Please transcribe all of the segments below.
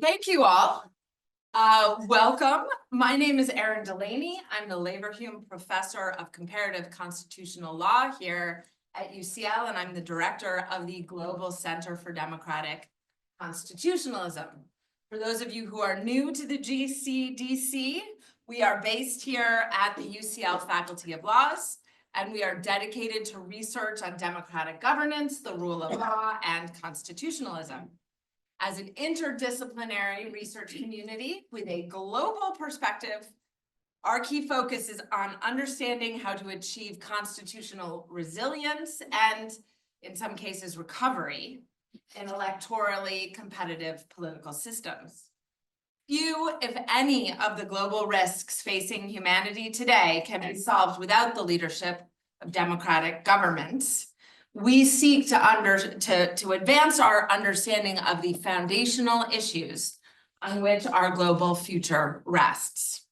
Thank you all. Welcome. My name is Erin Delaney. I'm the Leverhulme Professor of Comparative Constitutional Law here at UCL, and I'm the Director of the Global Centre for Democratic Constitutionalism. For those of you who are new to the GCDC, we are based here at the UCL Faculty of Laws, and we are dedicated to research on democratic governance, the rule of law, and constitutionalism. As an interdisciplinary research community with a global perspective, our key focus is on understanding how to achieve constitutional resilience and, in some cases, recovery in electorally competitive political systems. Few, if any, of the global risks facing humanity today can be solved without the leadership of democratic governments. We seek to advance our understanding of the foundational issues on which our global future rests.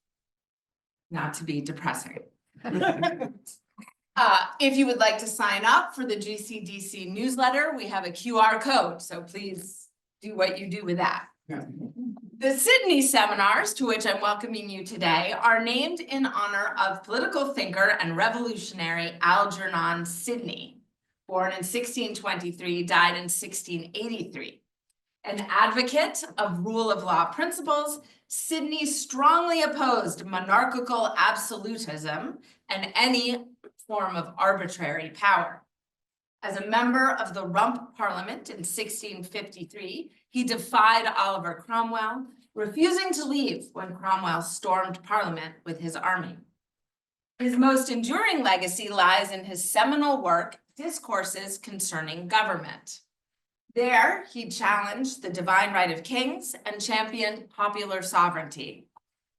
Not to be depressing. If you would like to sign up for the GCDC newsletter, we have a QR code, so please do what you do with that. The Sidney seminars, to which I'm welcoming you today, are named in honor of political thinker and revolutionary Algernon Sidney. Born in 1623, died in 1683. An advocate of rule of law principles, Sidney strongly opposed monarchical absolutism and any form of arbitrary power. As a member of the Rump Parliament in 1653, he defied Oliver Cromwell, refusing to leave when Cromwell stormed Parliament with his army. His most enduring legacy lies in his seminal work, Discourses Concerning Government. There, he challenged the divine right of kings and championed popular sovereignty,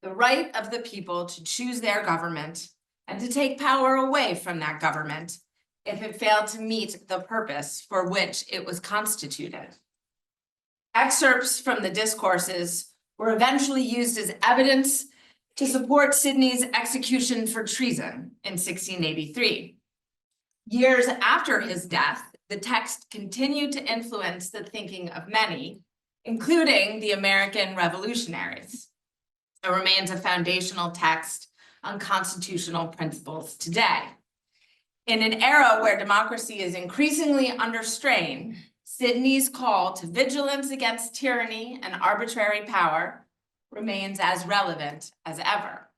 the right of the people to choose their government and to take power away from that government if it failed to meet the purpose for which it was constituted. Excerpts from the discourses were eventually used as evidence to support Sidney's execution for treason in 1683. Years after his death, the text continued to influence the thinking of many, including the American revolutionaries. It remains a foundational text on constitutional principles today. In an era where democracy is increasingly under strain, Sidney's call to vigilance against tyranny and arbitrary power remains as relevant as ever.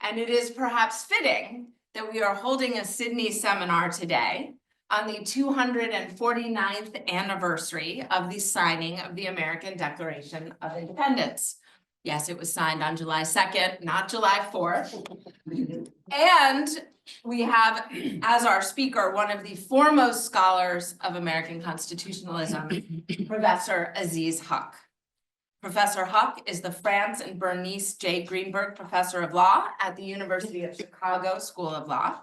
And it is perhaps fitting that we are holding a Sidney seminar today on the 249th anniversary of the signing of the American Declaration of Independence. Yes, it was signed on July 2nd, not July 4th. And we have, as our speaker, one of the foremost scholars of American constitutionalism, Professor Aziz Huq. Professor Huq is the Franz and Bernice J. Greenberg Professor of Law at the University of Chicago School of Law.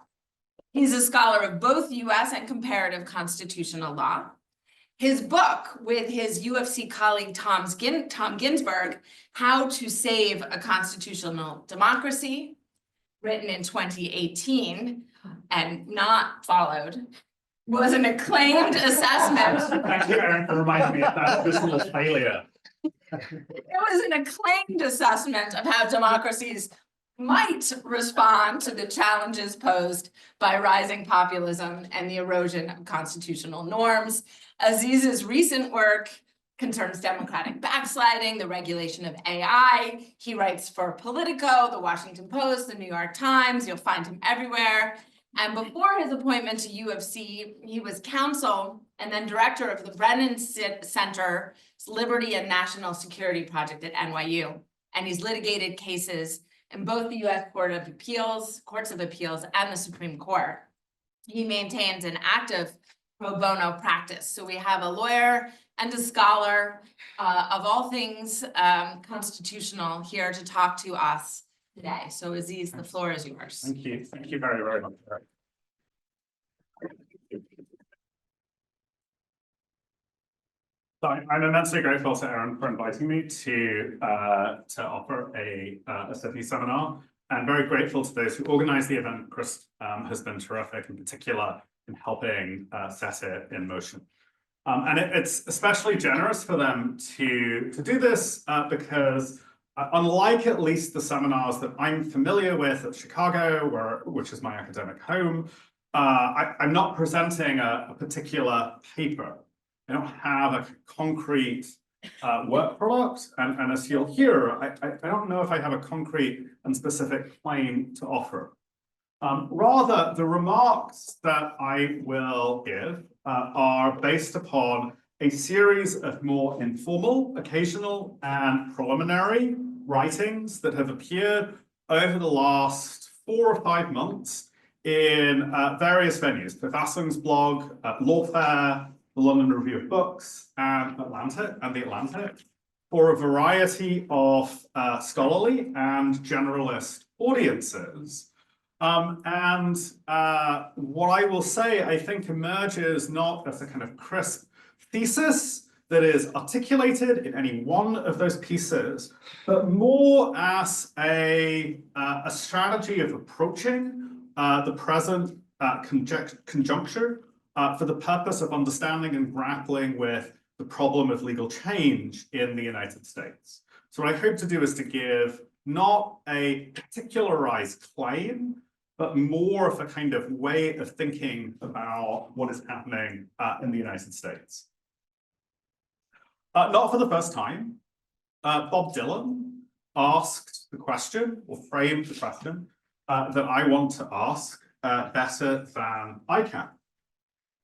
He's a scholar of both U.S. and comparative constitutional law. His book, with his UFC colleague Tom Ginsburg, How to Save a Constitutional Democracy, written in 2018 and not followed, was an acclaimed assessment. Thank you, Erin, for reminding me of that dismal failure. It was an acclaimed assessment of how democracies might respond to the challenges posed by rising populism and the erosion of constitutional norms. Aziz's recent work concerns democratic backsliding, the regulation of AI. He writes for Politico, the Washington Post, the New York Times. You'll find him everywhere. And before his appointment to UFC, he was counsel and then director of the Brennan Center's Liberty and National Security Project at NYU. And he's litigated cases in both the U.S. Courts of Appeals and the Supreme Court. He maintains an active pro bono practice. So we have a lawyer and a scholar of all things constitutional here to talk to us today. So Aziz, the floor is yours. Thank you. Thank you very, very much, Erin. So I'm immensely grateful to Erin for inviting me to offer a Sidney seminar, and very grateful to those who organized the event. Chris has been terrific, in particular in helping set it in motion. And it's especially generous for them to do this because unlike at least the seminars that I'm familiar with at Chicago, which is my academic home, I'm not presenting a particular paper. I don't have a concrete work product, and as you'll hear, I don't know if I have a concrete and specific claim to offer. Rather, the remarks that I will give are based upon a series of more informal, occasional, and preliminary writings that have appeared over the last 4 or 5 months in various venues: Professor's blog, Lawfare, the London Review of Books, and the Atlantic, for a variety of scholarly and generalist audiences. What I will say, I think, emerges not as a kind of crisp thesis that is articulated in any one of those pieces, but more as a strategy of approaching the present conjuncture for the purpose of understanding and grappling with the problem of legal change in the United States. So what I hope to do is to give not a particularized claim, but more of a kind of way of thinking about what is happening in the United States. Not for the first time, Bob Dylan asked the question, or framed the question, that I want to ask better than I can.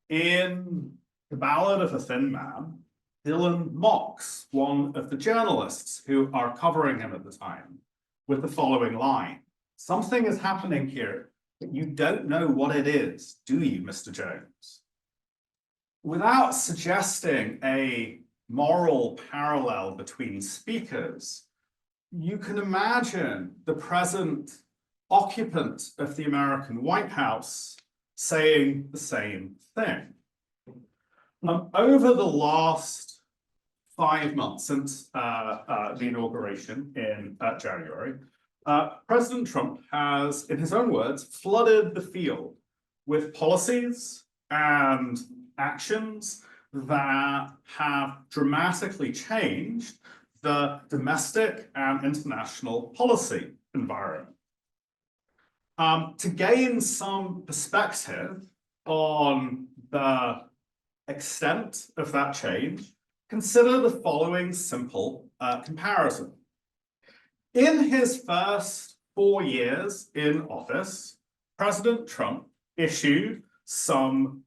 In The Ballad of a Thin Man, Dylan mocks one of the journalists who are covering him at the time with the following line: "Something is happening here, but you don't know what it is, do you, Mr. Jones?" Without suggesting a moral parallel between speakers, you can imagine the present occupant of the American White House saying the same thing. Over the last 5 months since the inauguration in January, President Trump has, in his own words, flooded the field with policies and actions that have dramatically changed the domestic and international policy environment. To gain some perspective on the extent of that change, consider the following simple comparison. In his first 4 years in office, President Trump issued some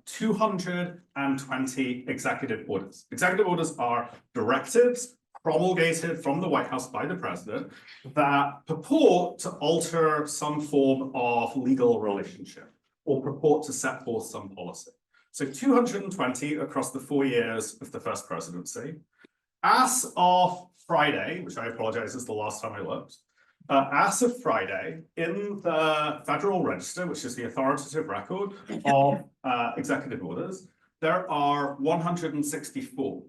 220 executive orders. Executive orders are directives promulgated from the White House by the president that purport to alter some form of legal relationship or purport to set forth some policy. So 220 across the 4 years of the first presidency. As of Friday, which I apologize is the last time I looked, as of Friday, in the Federal Register, which is the authoritative record of executive orders, there are 164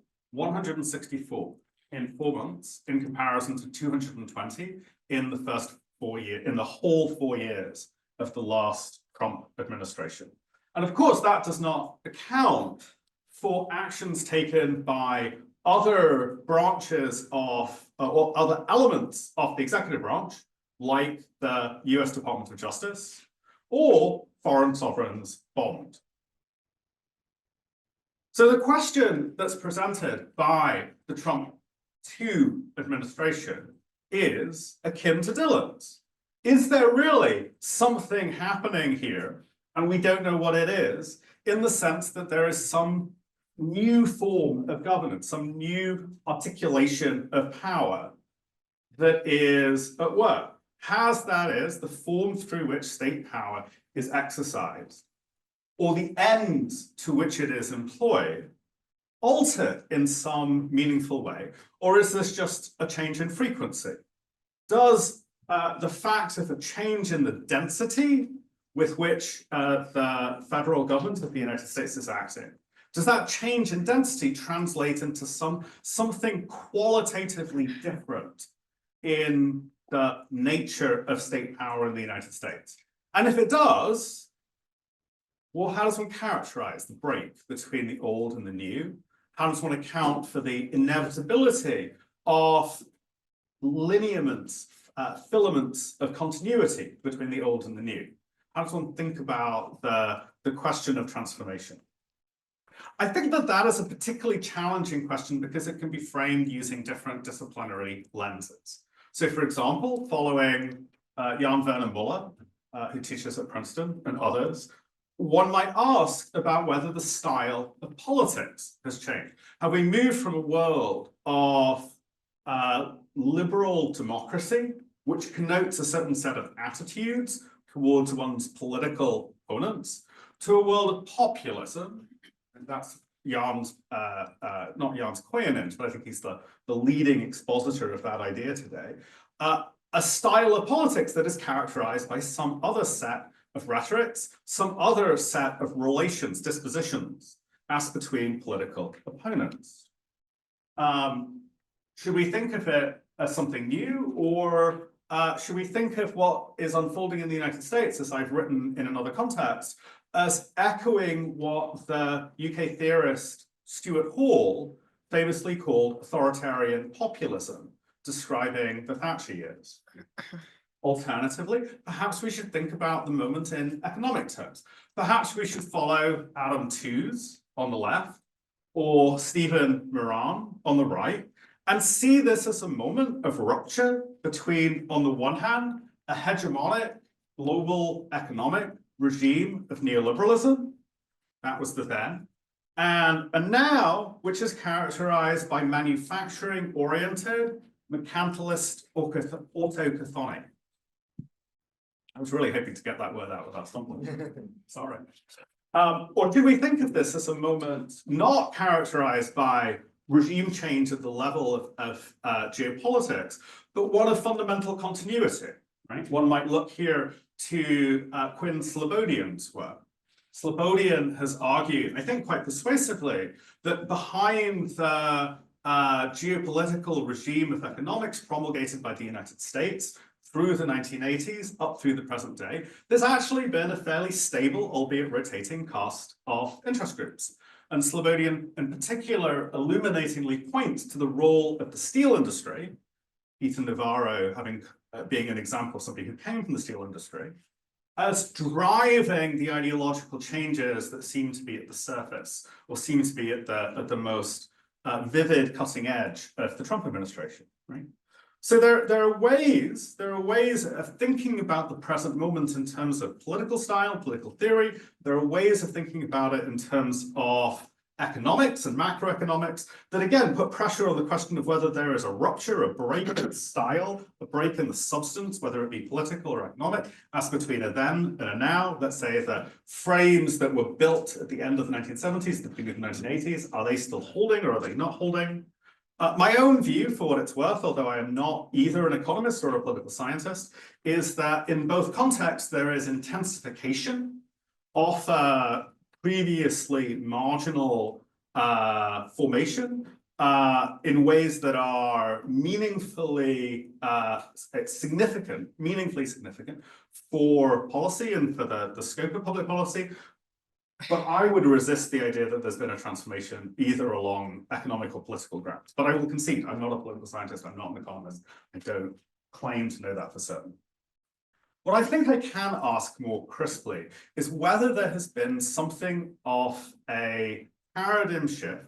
in 4 months in comparison to 220 in the first 4 years, in the whole 4 years of the last Trump administration. And of course, that does not account for actions taken by other branches of, or other elements of the executive branch, like the US Department of Justice or foreign sovereigns bond. So the question that's presented by the Trump 2 administration is akin to Dylan's. Is there really something happening here, and we don't know what it is, in the sense that there is some new form of governance, some new articulation of power that is at work? Has, that is, the form through which state power is exercised, or the end to which it is employed, altered in some meaningful way, or is this just a change in frequency? Does the fact of a change in the density with which the federal government of the United States is acting, does that change in density translate into something qualitatively different in the nature of state power in the United States? And if it does, Well, how does one characterize the break between the old and the new? How does one account for the inevitability of lineaments, filaments of continuity between the old and the new? How does one think about the question of transformation? I think that that is a particularly challenging question because it can be framed using different disciplinary lenses. So, for example, following Jan Werner Muller, who teaches at Princeton, and others, one might ask about whether the style of politics has changed. Have we moved from a world of liberal democracy, which connotes a certain set of attitudes towards one's political opponents, to a world of populism? And that's Jan's, not Jan's coinage, but I think he's the leading expositor of that idea today. A style of politics that is characterized by some other set of rhetorics, some other set of relations, dispositions, as between political opponents. Should we think of it as something new, or should we think of what is unfolding in the United States, as I've written in another context, as echoing what the UK theorist Stuart Hall famously called authoritarian populism, describing the Thatcher years? Alternatively, perhaps we should think about the moment in economic terms. Perhaps we should follow Adam Tooze on the left, or Stephen Moran on the right, and see this as a moment of rupture between, on the one hand, a hegemonic global economic regime of neoliberalism, that was the then, and a now which is characterized by manufacturing-oriented, mercantilist autochthonic. I was really hoping to get that word out without stumbling. Sorry. Or do we think of this as a moment not characterized by regime change at the level of geopolitics, but one of fundamental continuity, right? One might look here to Quinn Slobodian's work. Slobodian has argued, I think quite persuasively, that behind the geopolitical regime of economics promulgated by the United States through the 1980s up through the present day, there's actually been a fairly stable, albeit rotating, cast of interest groups. And Slobodian in particular illuminatingly points to the role of the steel industry, Ethan Navarro being an example of somebody who came from the steel industry, as driving the ideological changes that seem to be at the surface, or seem to be at the most vivid cutting edge of the Trump administration, right? So there are ways of thinking about the present moment in terms of political style, political theory. There are ways of thinking about it in terms of economics and macroeconomics that again put pressure on the question of whether there is a rupture, a break in style, a break in the substance, whether it be political or economic, as between a then and a now. Let's say the frames that were built at the end of the 1970s, the beginning of the 1980s, are they still holding or are they not holding? My own view, for what it's worth, although I am not either an economist or a political scientist, is that in both contexts there is intensification of previously marginal formation in ways that are meaningfully significant for policy and for the scope of public policy. But I would resist the idea that there's been a transformation either along economic or political grounds. But I will concede, I'm not a political scientist, I'm not an economist. I don't claim to know that for certain. What I think I can ask more crisply is whether there has been something of a paradigm shift,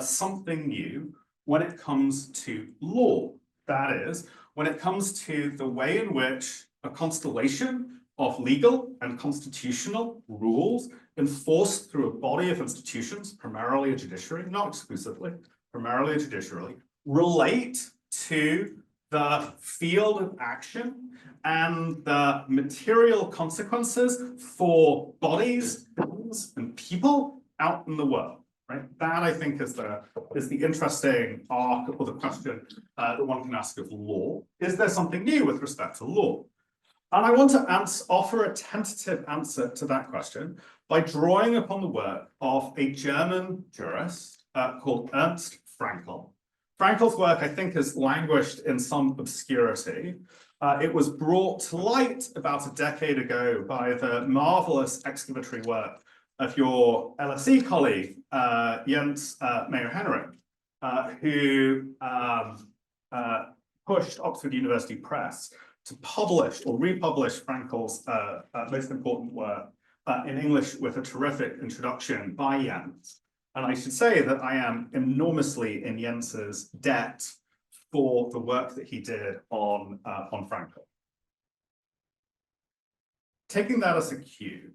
something new, when it comes to law. That is, when it comes to the way in which a constellation of legal and constitutional rules enforced through a body of institutions, primarily a judiciary, not exclusively, primarily a judiciary, relate to the field of action and the material consequences for bodies, things, and people out in the world, right? That, I think, is the interesting arc or the question that one can ask of law. Is there something new with respect to law? And I want to offer a tentative answer to that question by drawing upon the work of a German jurist called Ernst Fraenkel. Fraenkel's work, I think, has languished in some obscurity. It was brought to light about a decade ago by the marvelous excavatory work of your LSE colleague, Jens Mayer-Henrik, who pushed Oxford University Press to publish or republish Frankel's most important work in English with a terrific introduction by Jens. And I should say that I am enormously in Jens's debt for the work that he did on Frankel. Taking that as a cue,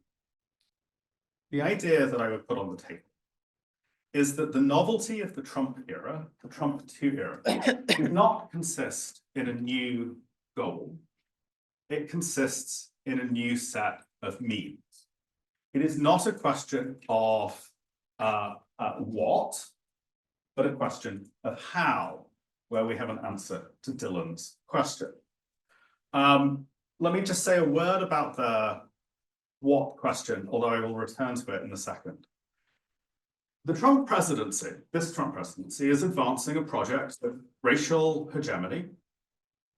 the idea that I would put on the table is that the novelty of the Trump era, the Trump 2 era, does not consist in a new goal. It consists in a new set of means. It is not a question of what, but a question of how, where we have an answer to Dylan's question. Let me just say a word about the what question, although I will return to it in a second. The Trump presidency, this Trump presidency, is advancing a project of racial hegemony,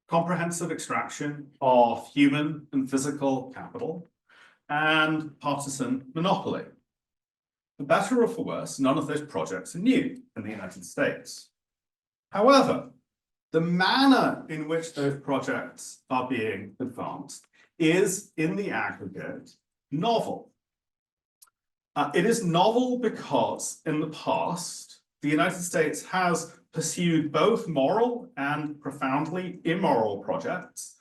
comprehensive extraction of human and physical capital, and partisan monopoly. For better or for worse, none of those projects are new in the United States. However, the manner in which those projects are being advanced is, in the aggregate, novel. It is novel because, in the past, the United States has pursued both moral and profoundly immoral projects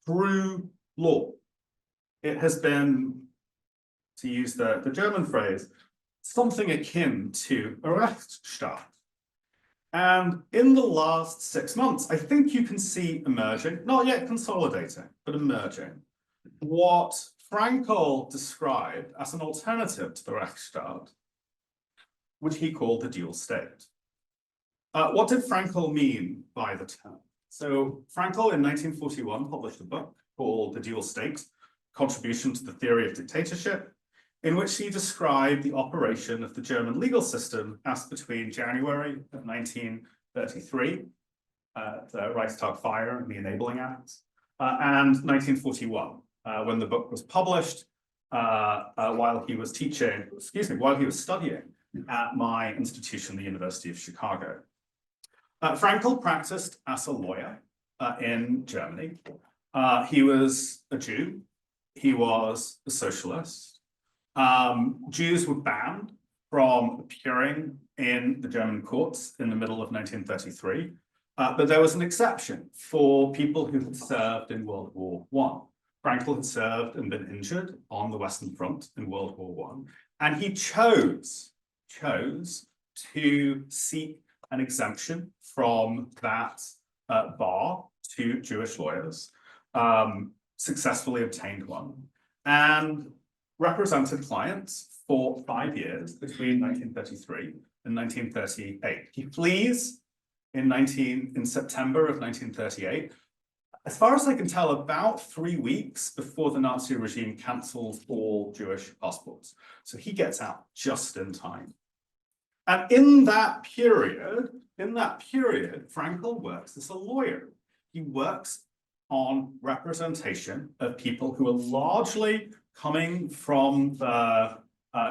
through law. It has been, to use the German phrase, something akin to a Rechtsstaat. And in the last 6 months, I think you can see emerging, not yet consolidating, but emerging, what Frankel described as an alternative to the Rechtsstaat, which he called the dual state. What did Frankel mean by the term? So Frankel in 1941 published a book called The Dual State, Contribution to the Theory of Dictatorship, in which he described the operation of the German legal system as between January of 1933, the Reichstag fire and the Enabling Act, and 1941, when the book was published, while he was studying at my institution, the University of Chicago. Frankel practiced as a lawyer in Germany. He was a Jew. He was a socialist. Jews were banned from appearing in the German courts in the middle of 1933, but there was an exception for people who had served in World War I. Frankel had served and been injured on the Western Front in World War I, and he chose to seek an exemption from that bar to Jewish lawyers, successfully obtained one, and represented clients for 5 years between 1933 and 1938. He flees in September of 1938. As far as I can tell, about 3 weeks before the Nazi regime cancels all Jewish passports. So he gets out just in time. And in that period, Frankel works as a lawyer. He works on representation of people who are largely coming from the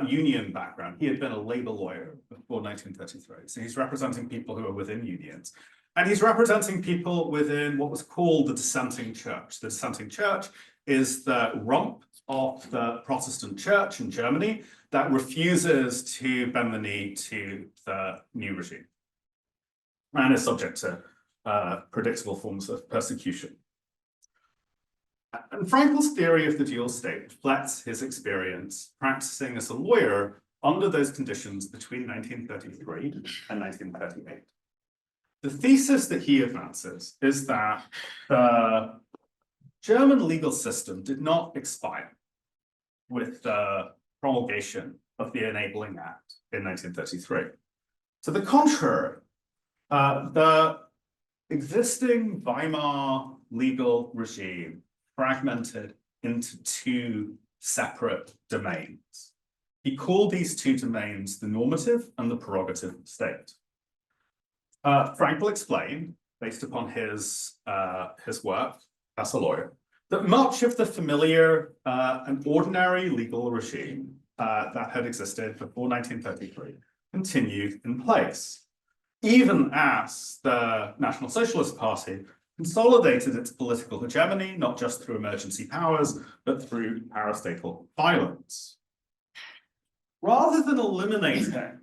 union background. He had been a labor lawyer before 1933. So he's representing people who are within unions. And he's representing people within what was called the dissenting church. The dissenting church is the rump of the Protestant church in Germany that refuses to bend the knee to the new regime and is subject to predictable forms of persecution. And Frankel's theory of the dual state reflects his experience practicing as a lawyer under those conditions between 1933 and 1938. The thesis that he advances is that the German legal system did not expire with the promulgation of the Enabling Act in 1933. To the contrary, the existing Weimar legal regime fragmented into 2 separate domains. He called these 2 domains the normative and the prerogative state. Frankel explained, based upon his work as a lawyer, that much of the familiar and ordinary legal regime that had existed before 1933 continued in place, even as the National Socialist Party consolidated its political hegemony, not just through emergency powers, but through parastatal violence. Rather than eliminating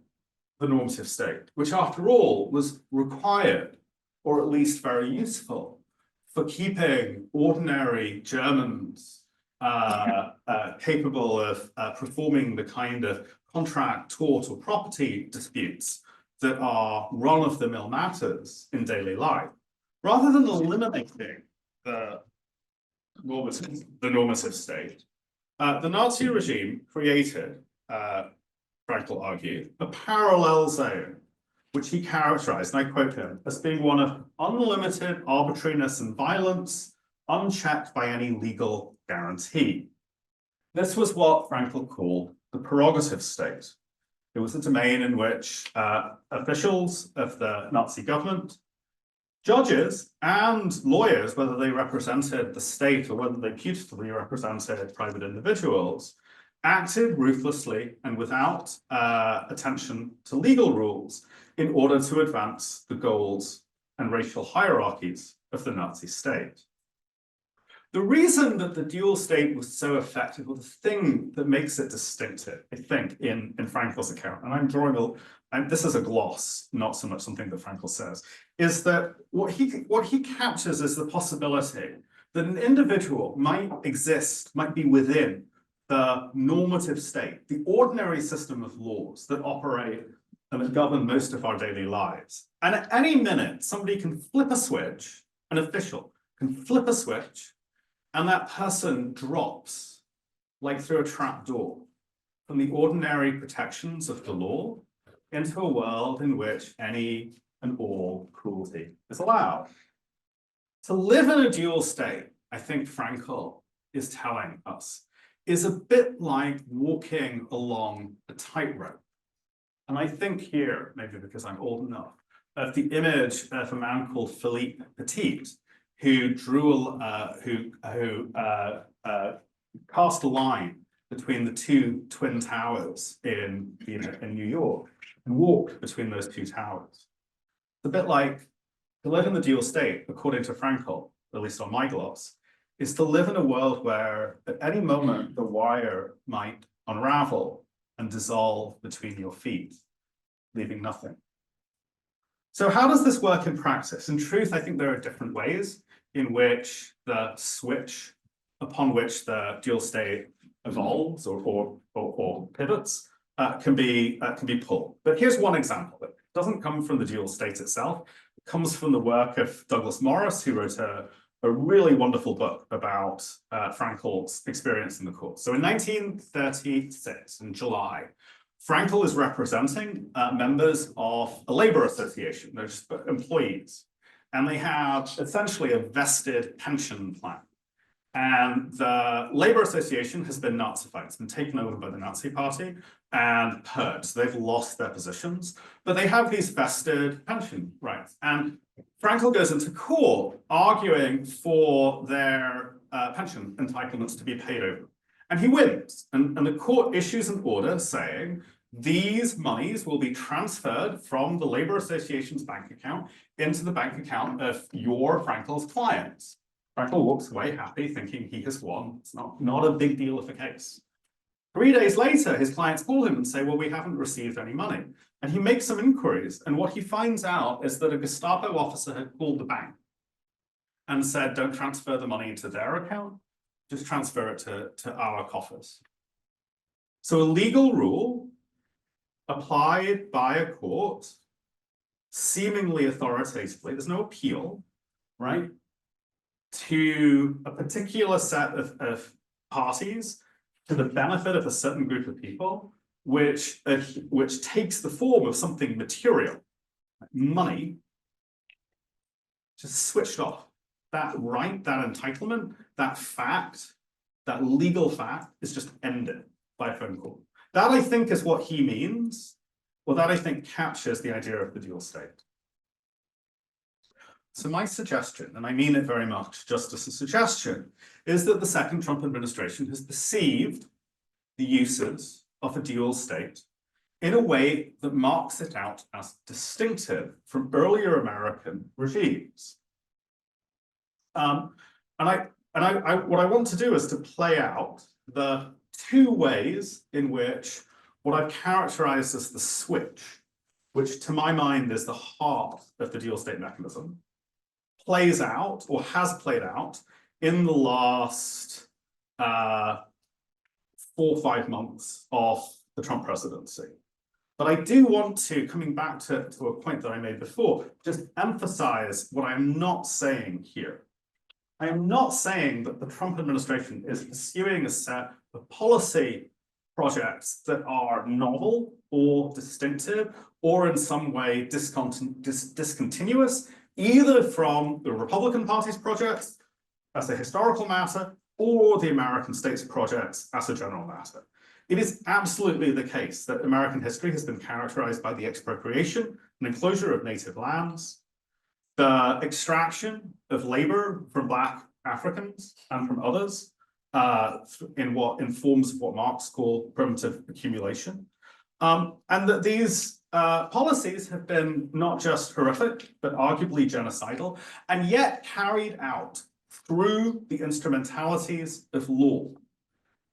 the normative state, which after all was required, or at least very useful, for keeping ordinary Germans capable of performing the kind of contract, tort, or property disputes that are run-of-the-mill matters in daily life, rather than eliminating the normative state, the Nazi regime created, Frankl argued, a parallel zone, which he characterized, and I quote him, as being one of unlimited arbitrariness and violence, unchecked by any legal guarantee. This was what Frankl called the prerogative state. It was a domain in which officials of the Nazi government, judges and lawyers, whether they represented the state or whether they putatively represented private individuals, acted ruthlessly and without attention to legal rules in order to advance the goals and racial hierarchies of the Nazi state. The reason that the dual state was so effective, or the thing that makes it distinctive, I think, in Frankl's account, and I'm drawing this is a gloss, not so much something that Frankl says, is that what he captures is the possibility that an individual might be within the normative state, the ordinary system of laws that operate and that govern most of our daily lives. And at any minute, somebody can flip a switch, an official can flip a switch, and that person drops, like through a trap door, from the ordinary protections of the law into a world in which any and all cruelty is allowed. To live in a dual state, I think Frankl is telling us, is a bit like walking along a tightrope. And I think here, maybe because I'm old enough, of the image of a man called Philippe Petit, who cast a line between the two twin towers in New York and walked between those two towers. It's a bit like to live in the dual state, according to Frankl, at least on my gloss, is to live in a world where at any moment the wire might unravel and dissolve between your feet, leaving nothing. So how does this work in practice? In truth, I think there are different ways in which the switch upon which the dual state evolves or pivots can be pulled. But here's one example. It doesn't come from the dual state itself. It comes from the work of Douglas Morris, who wrote a really wonderful book about Frankl's experience in the court. So in 1936, in July, Frankl is representing members of a labor association. They're just employees. And they have essentially a vested pension plan. And the labor association has been Nazified. It's been taken over by the Nazi party and purged. So they've lost their positions, but they have these vested pension rights. And Frankl goes into court arguing for their pension entitlements to be paid over. And he wins. And the court issues an order saying, these monies will be transferred from the labor association's bank account into the bank account of your Frankl's clients. Frankl walks away happy, thinking he has won. It's not a big deal of a case. 3 days later, his clients call him and say, well, we haven't received any money. And he makes some inquiries. And what he finds out is that a Gestapo officer had called the bank and said, don't transfer the money into their account, just transfer it to our coffers. So a legal rule applied by a court, seemingly authoritatively, there's no appeal, right, to a particular set of parties to the benefit of a certain group of people, which takes the form of something material, like money, just switched off. That right, that entitlement, that fact, that legal fact is just ended by a phone call. That, I think, is what he means, or that, I think, captures the idea of the dual state. So my suggestion, and I mean it very much just as a suggestion, is that the second Trump administration has perceived the uses of a dual state in a way that marks it out as distinctive from earlier American regimes. What I want to do is to play out the two ways in which what I've characterized as the switch, which to my mind is the heart of the dual state mechanism, plays out or has played out in the last 4 or 5 months of the Trump presidency. But I do want to, coming back to a point that I made before, just emphasize what I'm not saying here. I am not saying that the Trump administration is pursuing a set of policy projects that are novel or distinctive or in some way discontinuous, either from the Republican Party's projects as a historical matter or the American states' projects as a general matter. It is absolutely the case that American history has been characterized by the expropriation and enclosure of native lands, the extraction of labor from Black Africans and from others in forms of what Marx called primitive accumulation, and that these policies have been not just horrific, but arguably genocidal, and yet carried out through the instrumentalities of law.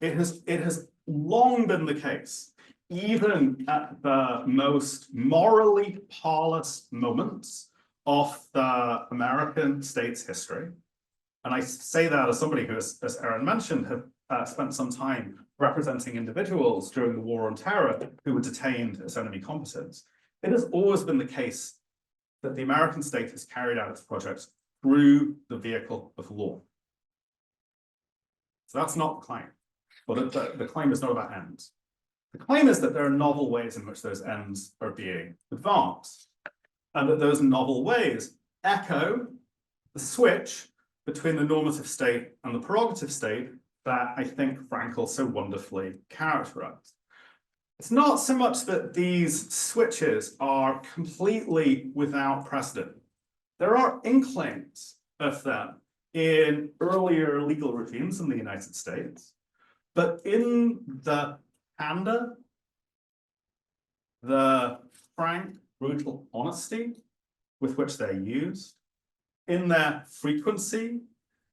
It has long been the case, even at the most morally parlous moments of the American state's history. And I say that as somebody who, as Erin mentioned, have spent some time representing individuals during the War on Terror who were detained as enemy combatants. It has always been the case that the American state has carried out its projects through the vehicle of law. So that's not the claim. But the claim is not about ends. The claim is that there are novel ways in which those ends are being advanced, and that those novel ways echo the switch between the normative state and the prerogative state that I think Frankl so wonderfully characterized. It's not so much that these switches are completely without precedent. There are inklings of them in earlier legal regimes in the United States. But in the candor, the frank, brutal honesty with which they're used, in their frequency,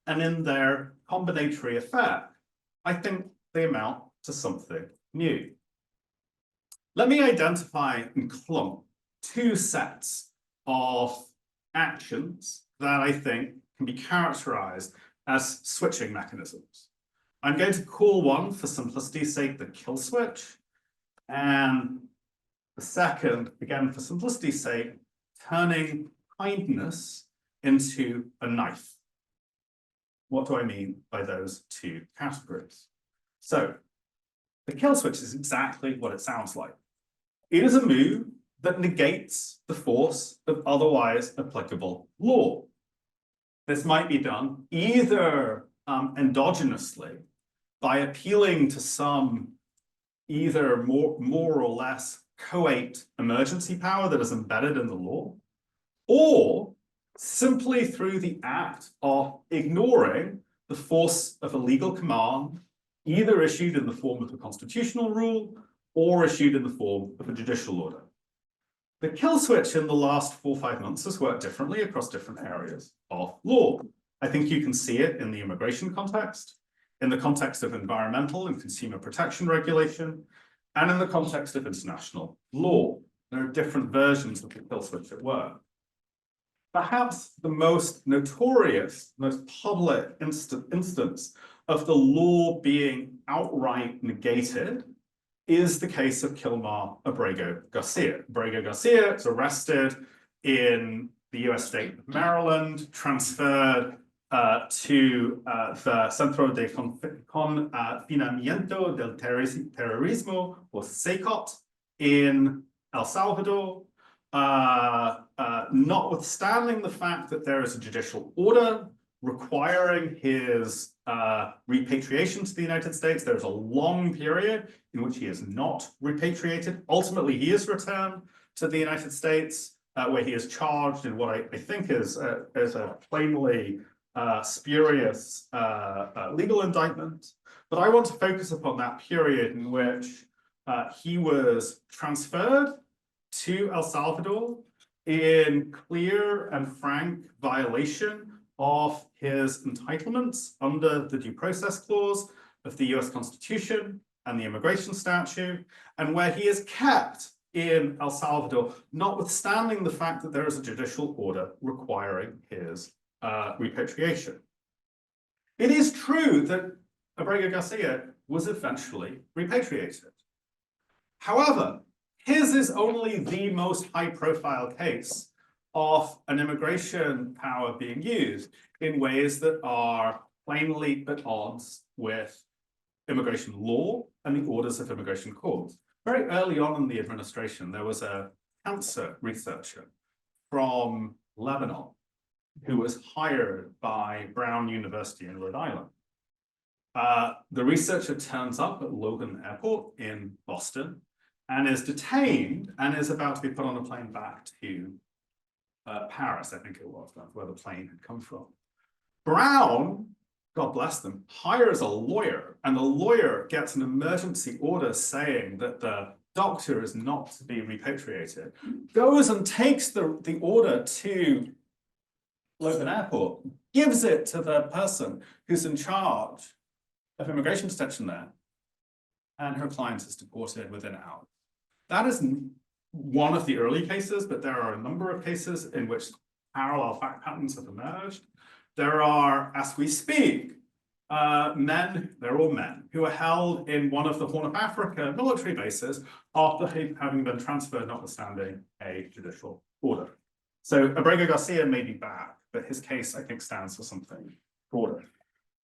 and in their combinatory effect, I think they amount to something new. Let me identify and clump 2 sets of actions that I think can be characterized as switching mechanisms. I'm going to call one, for simplicity's sake, the kill switch, and the second, again, for simplicity's sake, turning kindness into a knife. What do I mean by those 2 categories? So, the kill switch is exactly what it sounds like. It is a move that negates the force of otherwise applicable law. This might be done either endogenously by appealing to some either more or less coate emergency power that is embedded in the law, or simply through the act of ignoring the force of a legal command, either issued in the form of a constitutional rule or issued in the form of a judicial order. The kill switch in the last 4 or 5 months has worked differently across different areas of law. I think you can see it in the immigration context, in the context of environmental and consumer protection regulation, and in the context of international law. There are different versions of the kill switch at work. Perhaps the most notorious, most public instance of the law being outright negated is the case of Kilmar Abrego Garcia. Abrego Garcia is arrested in the US state of Maryland, transferred to the Centro de Confinamiento del Terrorismo, or CECOT, in El Salvador, notwithstanding the fact that there is a judicial order requiring his repatriation to the United States. There's a long period in which he is not repatriated. Ultimately, he is returned to the United States, where he is charged in what I think is a plainly spurious legal indictment. But I want to focus upon that period in which He was transferred to El Salvador in clear and frank violation of his entitlements under the Due Process Clause of the US Constitution and the immigration statute, and where he is kept in El Salvador, notwithstanding the fact that there is a judicial order requiring his repatriation. It is true that Abrego Garcia was eventually repatriated. However, his is only the most high-profile case of an immigration power being used in ways that are plainly at odds with immigration law and the orders of immigration courts. Very early on in the administration, there was a cancer researcher from Lebanon who was hired by Brown University in Rhode Island. The researcher turns up at Logan Airport in Boston and is detained and is about to be put on a plane back to Paris, I think it was, that's where the plane had come from. Brown, God bless them, hires a lawyer, and the lawyer gets an emergency order saying that the doctor is not to be repatriated, goes and takes the order to Logan Airport, gives it to the person who's in charge of immigration detention there, and her client is deported within hours. That is one of the early cases, but there are a number of cases in which parallel fact patterns have emerged. There are, as we speak, men, they're all men, who are held in one of the Horn of Africa military bases after having been transferred, notwithstanding a judicial order. So Abrego Garcia may be back, but his case, I think, stands for something broader.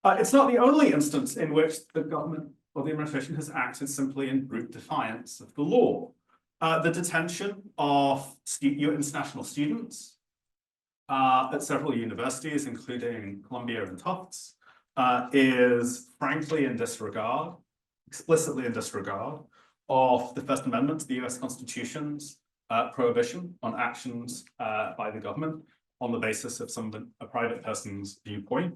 It's not the only instance in which the government or the administration has acted simply in brute defiance of the law. The detention of international students at several universities, including Columbia and Tufts, is frankly in disregard, explicitly in disregard of the First Amendment to the US Constitution's prohibition on actions by the government on the basis of a private person's viewpoint.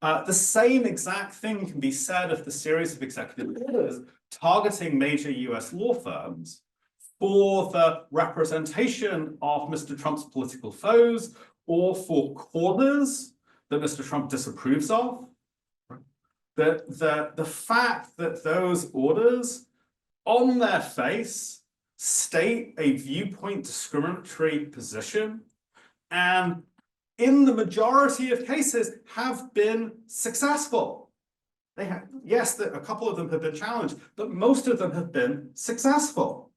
The same exact thing can be said of the series of executive orders targeting major US law firms for the representation of Mr. Trump's political foes or for causes that Mr. Trump disapproves of. The fact that those orders on their face state a viewpoint discriminatory position and in the majority of cases have been successful. They have, yes, a couple of them have been challenged, but most of them have been successful.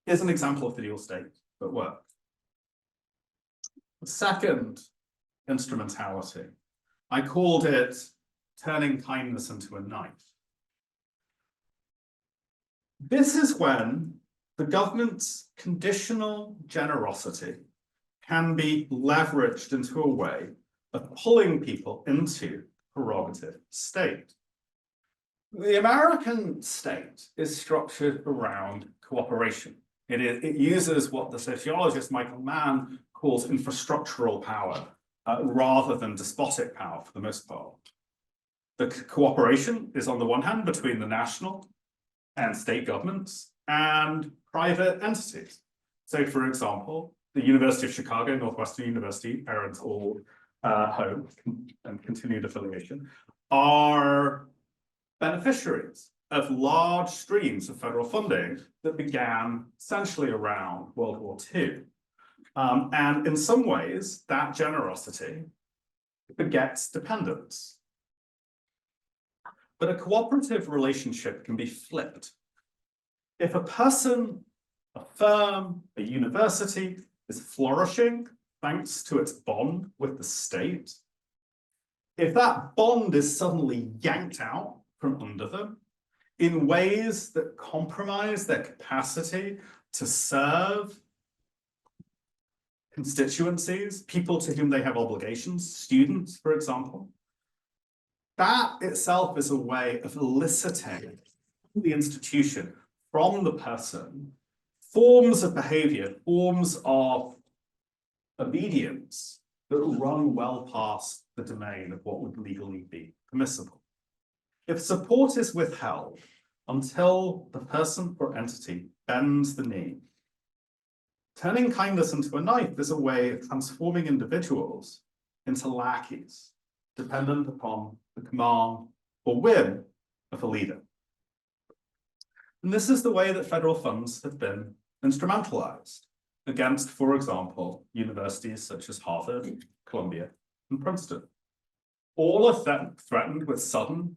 Here's an example of the dual state at work. The second instrumentality, I called it turning kindness into a knife. This is when the government's conditional generosity can be leveraged into a way of pulling people into prerogative state. The American state is structured around cooperation. It uses what the sociologist Michael Mann calls infrastructural power rather than despotic power for the most part. The cooperation is on the one hand between the national and state governments and private entities. So for example, the University of Chicago, Northwestern University, Erin's old home and continued affiliation, are beneficiaries of large streams of federal funding that began essentially around World War II. And in some ways, that generosity begets dependence. But a cooperative relationship can be flipped. If a person, a firm, a university is flourishing thanks to its bond with the state, if that bond is suddenly yanked out from under them in ways that compromise their capacity to serve constituencies, people to whom they have obligations, students, for example, that itself is a way of eliciting from the institution, from the person, forms of behavior, forms of obedience that run well past the domain of what would legally be permissible. If support is withheld until the person or entity bends the knee. Turning kindness into a knife is a way of transforming individuals into lackeys, dependent upon the command or whim of a leader. And this is the way that federal funds have been instrumentalized against, for example, universities such as Harvard, Columbia, and Princeton. All are threatened with sudden,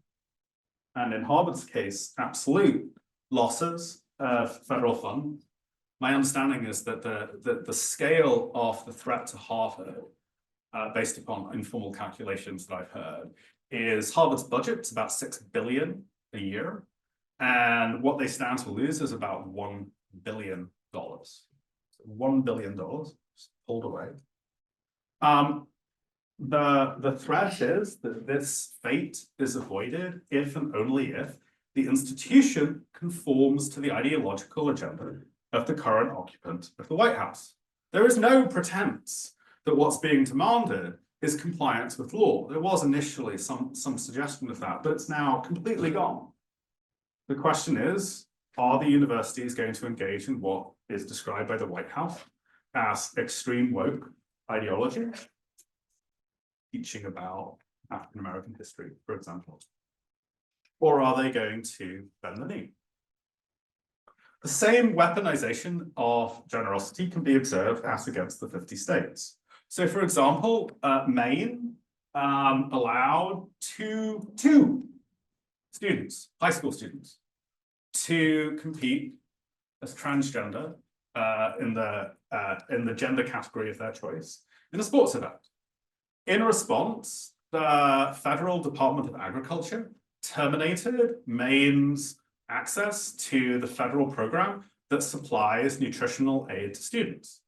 and in Harvard's case, absolute losses of federal funds. My understanding is that the scale of the threat to Harvard, based upon informal calculations that I've heard, is Harvard's budget is about $6 billion a year, and what they stand to lose is about $1 billion. So $1 billion just pulled away. The threat is that this fate is avoided if and only if the institution conforms to the ideological agenda of the current occupant of the White House. There is no pretense that what's being demanded is compliance with law. There was initially some suggestion of that, but it's now completely gone. The question is, are the universities going to engage in what is described by the White House as extreme woke ideology? Teaching about African-American history, for example. Or are they going to bend the knee? The same weaponization of generosity can be observed as against the 50 states. So, for example, Maine allowed two students, high school students, to compete as transgender in the gender category of their choice in a sports event. In response, the Federal Department of Agriculture terminated Maine's access to the federal program that supplies nutritional aid to students.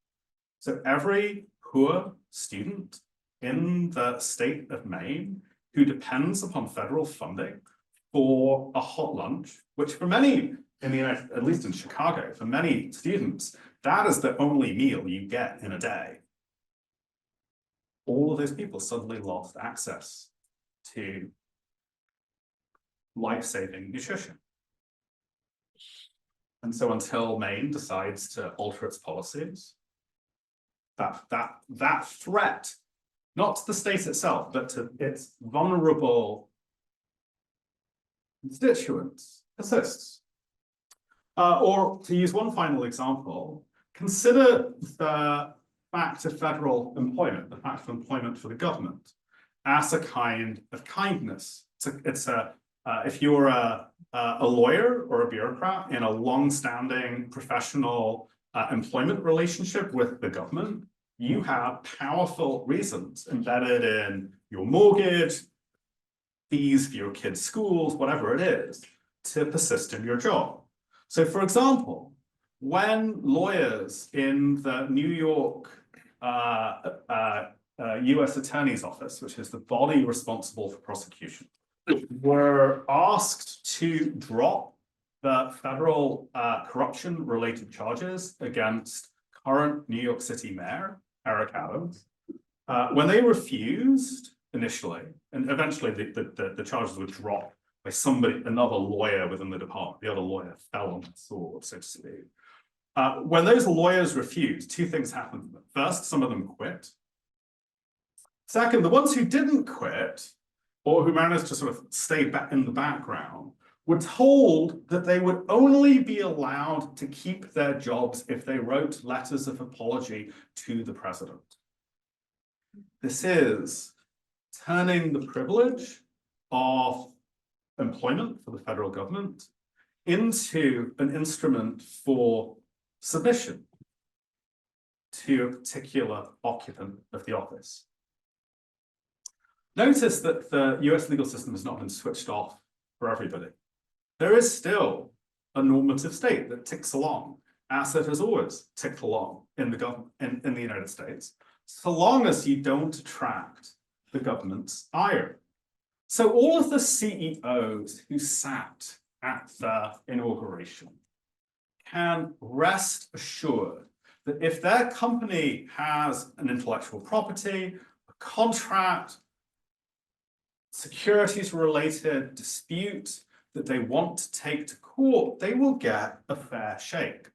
So every poor student in the state of Maine who depends upon federal funding for a hot lunch, which for many in the United, at least in Chicago, for many students, that is the only meal you get in a day. All of those people suddenly lost access to life-saving nutrition. And so until Maine decides to alter its policies, that threat, not to the state itself, but to its vulnerable constituents, persists. Or to use one final example, consider the fact of federal employment, the fact of employment for the government, as a kind of kindness. If you're a lawyer or a bureaucrat in a long-standing professional employment relationship with the government, you have powerful reasons embedded in your mortgage, fees for your kids' schools, whatever it is, to persist in your job. So, for example, when lawyers in the New York US Attorney's Office, which is the body responsible for prosecution, were asked to drop the federal corruption-related charges against current New York City Mayor Eric Adams, when they refused initially, and eventually the charges were dropped by another lawyer within the department. The other lawyer fell on the sword, so to speak. When those lawyers refused, two things happened. First, some of them quit. Second, the ones who didn't quit, or who managed to sort of stay back in the background, were told that they would only be allowed to keep their jobs if they wrote letters of apology to the president. This is turning the privilege of employment for the federal government into an instrument for submission to a particular occupant of the office. Notice that the US legal system has not been switched off for everybody. There is still a normative state that ticks along, as it has always ticked along in the government in the United States, so long as you don't attract the government's ire. So all of the CEOs who sat at the inauguration can rest assured that if their company has an intellectual property, a contract, securities-related dispute that they want to take to court, they will get a fair shake.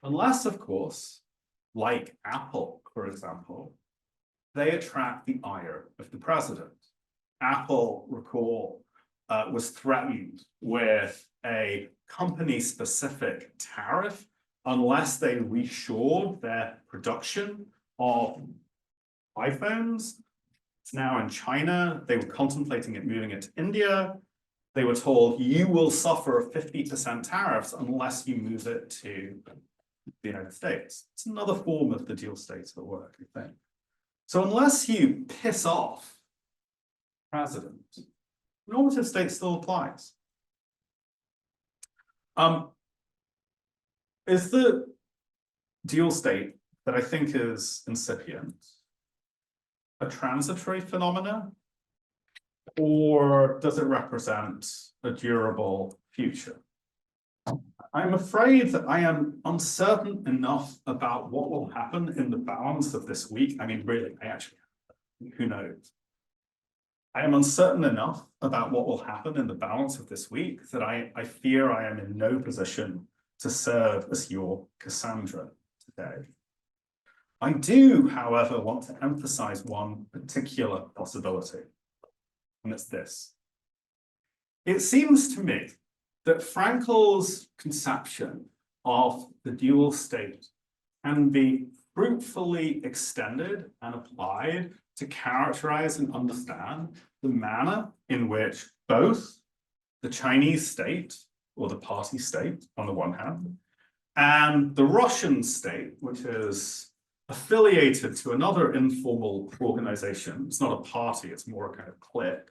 Unless, of course, like Apple, for example, they attract the ire of the president. Apple, recall, was threatened with a company-specific tariff unless they reshored their production of iPhones. It's now in China. They were contemplating it, moving it to India. They were told, you will suffer 50% tariffs unless you move it to the United States. It's another form of the dual state at work, I think. So unless you piss off the president, normative state still applies. Is the dual state that I think is incipient a transitory phenomena, or does it represent a durable future? I'm afraid that I am uncertain enough about what will happen in the balance of this week. I mean, really, who knows? I am uncertain enough about what will happen in the balance of this week that I fear I am in no position to serve as your Cassandra today. I do, however, want to emphasize one particular possibility, and it's this. It seems to me that Frankel's conception of the dual state can be fruitfully extended and applied to characterize and understand the manner in which both the Chinese state, or the party state on the one hand, and the Russian state, which is affiliated to another informal organization, it's not a party, it's more a kind of clique.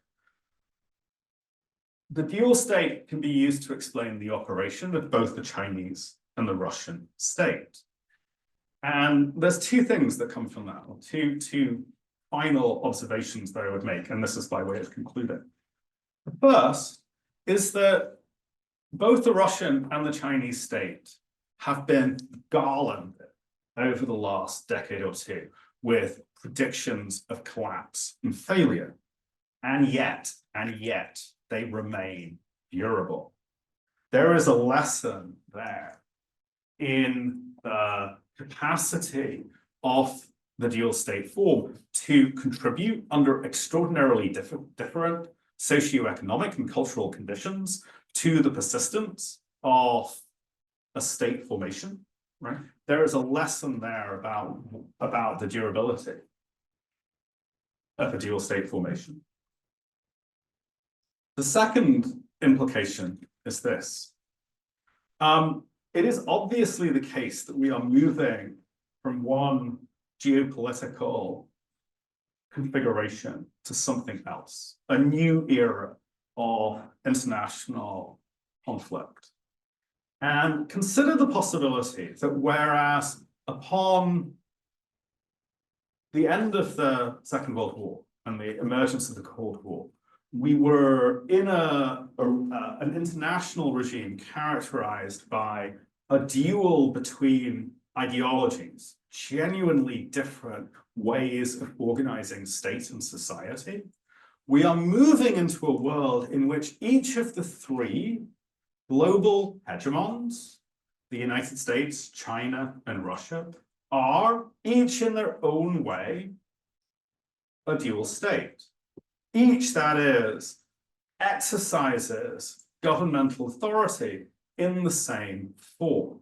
The dual state can be used to explain the operation of both the Chinese and the Russian state. And there's two things that come from that, or two final observations that I would make, and this is by way of concluding. The first is that both the Russian and the Chinese state have been garlanded over the last decade or two with predictions of collapse and failure. And yet, they remain durable. There is a lesson there in the capacity of the dual state form to contribute under extraordinarily different socioeconomic and cultural conditions to the persistence of a state formation, right? There is a lesson there about the durability of a dual state formation. The second implication is this. It is obviously the case that we are moving from one geopolitical configuration to something else, a new era of international conflict. And consider the possibility that whereas upon the end of the Second World War and the emergence of the Cold War, we were in an international regime characterized by a duel between ideologies, genuinely different ways of organizing state and society. We are moving into a world in which each of the three global hegemons, the United States, China, and Russia, are each in their own way a dual state. Each, that is, exercises governmental authority in the same form.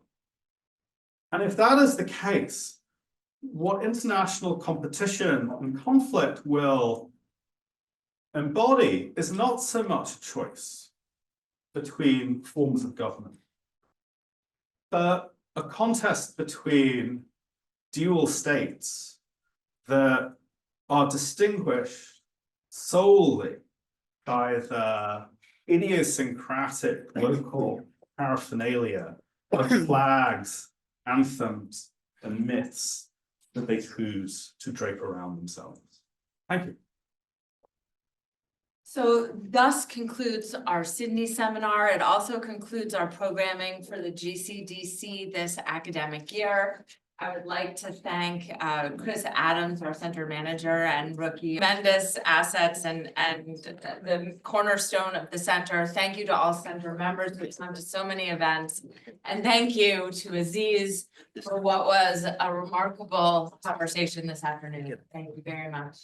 And if that is the case, what international competition and conflict will embody is not so much a choice between forms of government, but a contest between dual states that are distinguished solely by the idiosyncratic local paraphernalia of flags, anthems, and myths that they choose to drape around themselves. Thank you. So thus concludes our Sidney seminar. It also concludes our programming for the GCDC this academic year. I would like to thank Chris Adams, our center manager and rookie, tremendous assets and the cornerstone of the center. Thank you to all center members who come to so many events. And thank you to Aziz for what was a remarkable conversation this afternoon. Thank you very much.